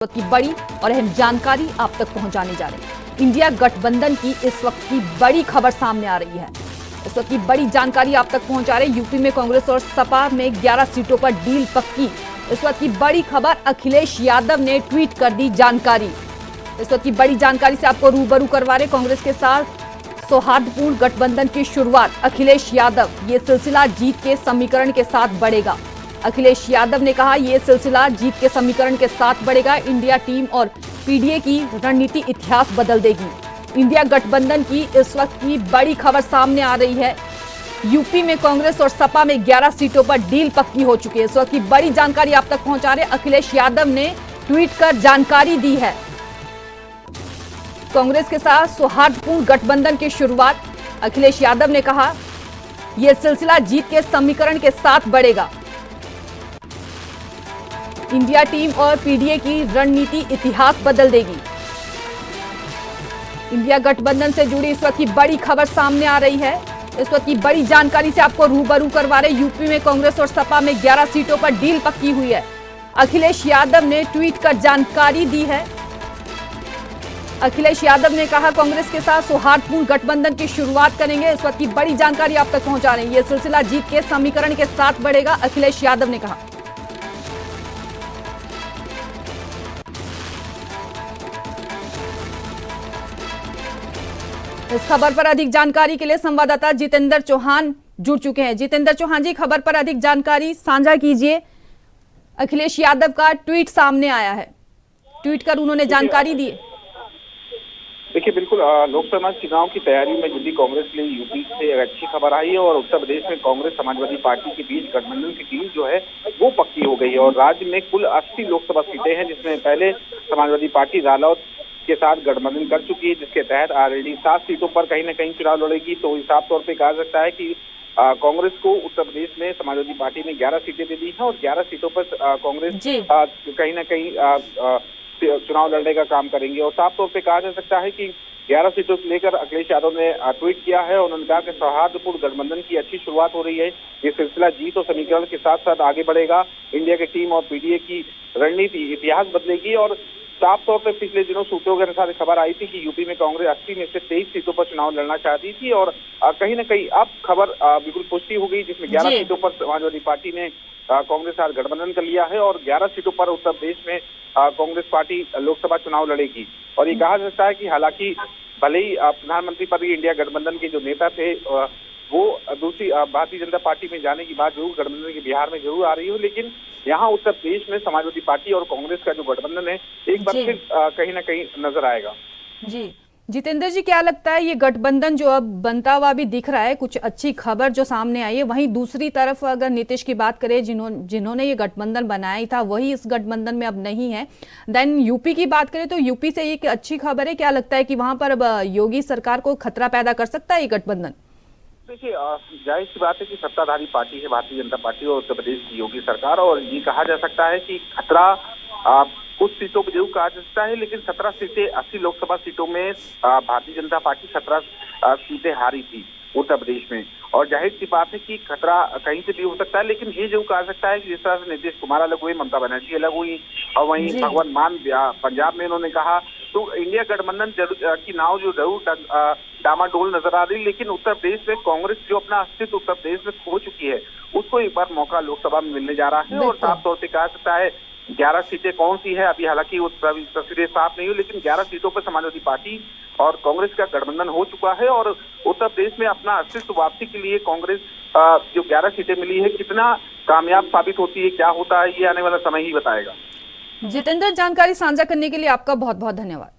वक्त की बड़ी और अहम जानकारी आप तक पहुंचाने जा रहे हैं। इंडिया गठबंधन की इस वक्त की बड़ी खबर सामने आ रही है। इस वक्त की बड़ी जानकारी आप तक पहुंचा रहे हैं। यूपी में कांग्रेस और सपा में 11 सीटों पर डील पक्की। इस वक्त की बड़ी खबर, अखिलेश यादव ने ट्वीट कर दी जानकारी। इस वक्त की बड़ी जानकारी से आपको रूबरू करवा रहे। कांग्रेस के साथ सौहार्दपूर्ण गठबंधन की शुरुआत, अखिलेश यादव। ये सिलसिला जीत के समीकरण के साथ बढ़ेगा। अखिलेश यादव ने कहा, यह सिलसिला जीत के समीकरण के साथ बढ़ेगा। इंडिया टीम और पीडीए की रणनीति इतिहास बदल देगी। इंडिया गठबंधन की इस वक्त की बड़ी खबर सामने आ रही है। यूपी में कांग्रेस और सपा में 11 सीटों पर डील पक्की हो चुकी है। इस वक्त की बड़ी जानकारी आप तक पहुंचा रहे। अखिलेश यादव ने ट्वीट कर जानकारी दी है। कांग्रेस के साथ सौहार्दपूर्ण गठबंधन की शुरुआत, अखिलेश यादव ने कहा, यह सिलसिला जीत के समीकरण के साथ बढ़ेगा। इंडिया टीम और पीडीए की रणनीति इतिहास बदल देगी। इंडिया गठबंधन से जुड़ी इस वक्त की बड़ी खबर सामने आ रही है। इस वक्त की बड़ी जानकारी से आपको रूबरू करवा रहे। यूपी में कांग्रेस और सपा में 11 सीटों पर डील पक्की हुई है। अखिलेश यादव ने ट्वीट कर जानकारी दी है। अखिलेश यादव ने कहा, कांग्रेस के साथ सौहार्दपूर्ण गठबंधन की शुरुआत करेंगे। इस वक्त की बड़ी जानकारी आप तक पहुंचा रहे हैं। यह सिलसिला जीत के समीकरण के साथ बढ़ेगा, अखिलेश यादव ने कहा। इस खबर पर अधिक जानकारी के लिए संवाददाता जितेंद्र चौहान जुड़ चुके हैं। जितेंद्र चौहान जी, खबर पर अधिक जानकारी साझा कीजिए। अखिलेश यादव का ट्वीट सामने आया है, ट्वीट कर उन्होंने जानकारी दी। देखिए, बिल्कुल लोकसभा चुनाव की तैयारी में दिल्ली कांग्रेस के लिए यूपी से एक अच्छी खबर आई है और उत्तर प्रदेश में कांग्रेस समाजवादी पार्टी के बीच गठबंधन की डील जो है वो पक्की हो गई है और राज्य में कुल 80 लोकसभा सीटें हैं, जिसमें पहले समाजवादी पार्टी रालोद के साथ गठबंधन कर चुकी है, जिसके तहत ऑलरेडी 7 सीटों पर कहीं ना कहीं चुनाव लड़ेगी। तो हिसाब तौर पे कहा सकता है कि कांग्रेस को उत्तर प्रदेश में समाजवादी पार्टी ने 11 सीटें दे दी हैं और 11 सीटों पर कांग्रेस कहीं ना कहीं चुनाव लड़ने का काम करेंगे। और साफ तौर पे कहा जा सकता है कि 11 सीटों से लेकर अखिलेश यादव ने ट्वीट किया है और उन्होंने कहा कि सौहार्दपूर्ण गठबंधन की अच्छी शुरुआत हो रही है। ये सिलसिला जीत और समीकरण के साथ साथ आगे बढ़ेगा। इंडिया की टीम और पीडीए की रणनीति इतिहास बदलेगी। और साफ तौर पर पिछले दिनों सूत्रों के अनुसार खबर आई थी कि यूपी में कांग्रेस 80 में से 23 सीटों पर चुनाव लड़ना चाहती थी और कहीं ना कहीं अब खबर बिल्कुल पुष्टि हो गई, जिसमें 11 सीटों पर समाजवादी पार्टी ने कांग्रेस के साथ गठबंधन कर लिया है और 11 सीटों पर उत्तर प्रदेश में कांग्रेस पार्टी लोकसभा चुनाव लड़ेगी। और ये कहा जा सकता है कि हालांकि भले ही प्रधानमंत्री पद के इंडिया गठबंधन के जो नेता थे वो दूसरी भारतीय जनता पार्टी में जाने की बात जरूर गठबंधन के बिहार में जरूर आ रही हो, लेकिन यहाँ उत्तर प्रदेश में समाजवादी पार्टी और कांग्रेस का जो गठबंधन है एक बार फिर कहीं ना कहीं नजर आएगा। जी जितेंद्र जी, क्या लगता है ये गठबंधन जो अब बनता हुआ भी दिख रहा है, कुछ अच्छी खबर जो सामने आई है, वहीं दूसरी तरफ अगर नीतीश की बात करें, जिन्होंने ये गठबंधन बनाया था वही इस गठबंधन में अब नहीं है। देन यूपी की बात करें तो यूपी से एक अच्छी खबर है। क्या लगता है कि वहां पर अब योगी सरकार को खतरा पैदा कर सकता है ये गठबंधन? देखिए, जाहिर सी बात है कि सत्ताधारी पार्टी है भारतीय जनता पार्टी और उत्तर प्रदेश की योगी सरकार, और ये कहा जा सकता है कि खतरा कुछ सीटों पर जरूर कहा जा सकता है, लेकिन 17 सीटें 80 लोकसभा सीटों में भारतीय जनता पार्टी 17 सीटें हारी थी उत्तर प्रदेश में। और जाहिर सी बात है कि खतरा कहीं से भी हो सकता है, लेकिन ये जरूर कहा सकता है कि जिस तरह से नीतीश कुमार अलग हुए, ममता बनर्जी अलग हुई और वहीं भगवंत मान पंजाब में उन्होंने कहा, तो इंडिया गठबंधन की नाव जो जरूर डामाडोल नजर आ रही, लेकिन उत्तर प्रदेश में कांग्रेस जो अपना अस्तित्व उत्तर प्रदेश में खो चुकी है उसको एक बार मौका लोकसभा में मिलने जा रहा है। और साफ तौर पर कहा सकता है 11 सीटें कौन सी है अभी हालांकि वो तस्वीरें साफ नहीं हुई, लेकिन 11 सीटों पर समाजवादी पार्टी और कांग्रेस का गठबंधन हो चुका है और उत्तर प्रदेश में अपना अस्तित्व वापसी के लिए कांग्रेस जो 11 सीटें मिली है कितना कामयाब साबित होती है, क्या होता है, ये आने वाला समय ही बताएगा। जितेंद्र, जानकारी साझा करने के लिए आपका बहुत बहुत धन्यवाद।